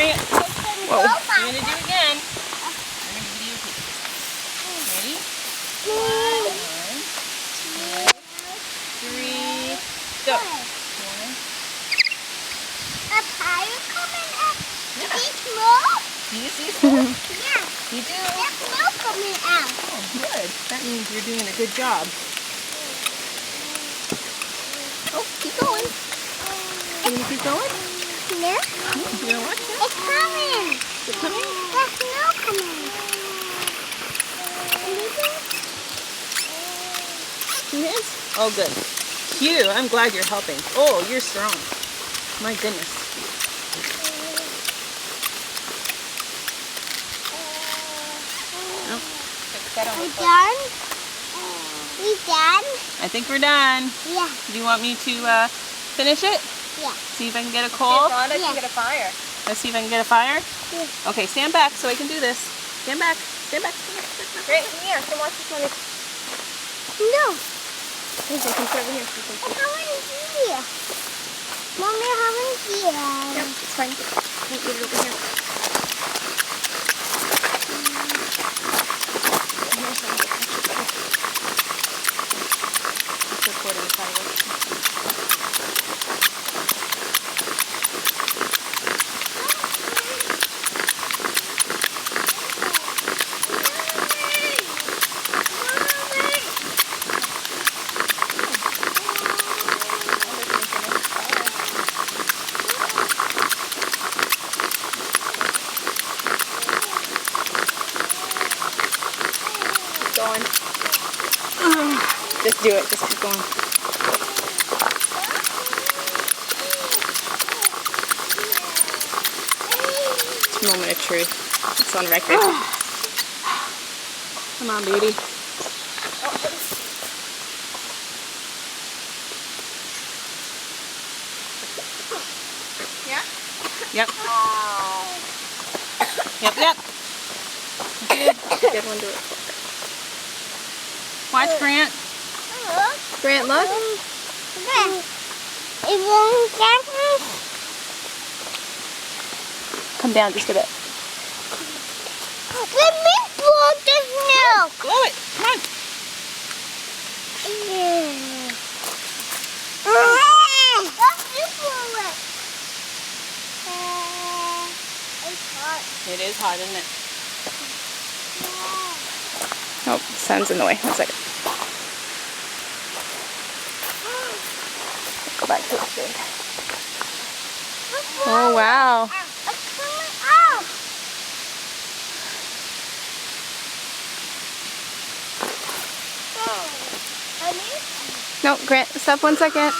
Grant. Whoa. You're going to do it again. I'm going to give you a piece. Ready? 1, 2, 3, go. 1. Are you coming up? Yeah. See smoke? Do you see smoke? Yeah. You do? There's smoke coming out. Oh, good. That means you're doing a good job. Oh, keep going. You going to keep going? No. You going to watch it? It's coming. Is it coming? There's smoke coming. It is? Oh, good. Phew, I'm glad you're helping. Oh, you're strong. My goodness. Oh, We done? We done? I think we're done. Yeah. Do you want me to finish it? Yeah. See if I can get a coal? Rhonda Yeah. can get a fire. Let's see if I can get a fire. Yeah. Okay, stand back so I can do this. Stand back. Stand back. Grant, come here. Come watch this one. No. Okay, so come over here. I haven't here. Mommy, I haven't here. Yep, it's fine. I'll get it over here. Here's some. It's recording fire. Going. Just do it. Just keep going. Moment of truth. It's on record. Come on, baby. Yeah? Yep. Yep. Good. Good one. Do it. Watch Grant. Grant, look. It won't get me. Come down just a bit. Let me blow the snow. Blow it. Come on. Let me blow it. It's hot. It is hot, isn't it? Oh, the sun's in the way. 1 second. Go back to the shade. Oh, wow. It's coming out. No, Grant, stop 1 second.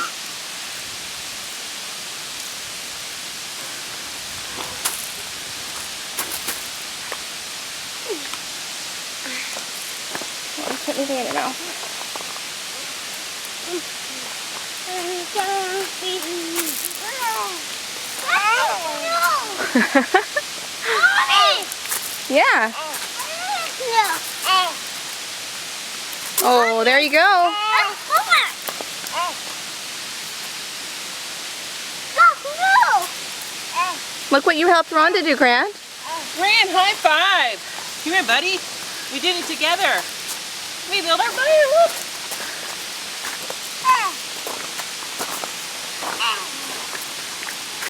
Oh, put anything in it now. Yeah. Oh, there you go. Look what you helped Rhonda do, Grant. Grant, high five. Come here, buddy. We did it together. We built our fire. Look.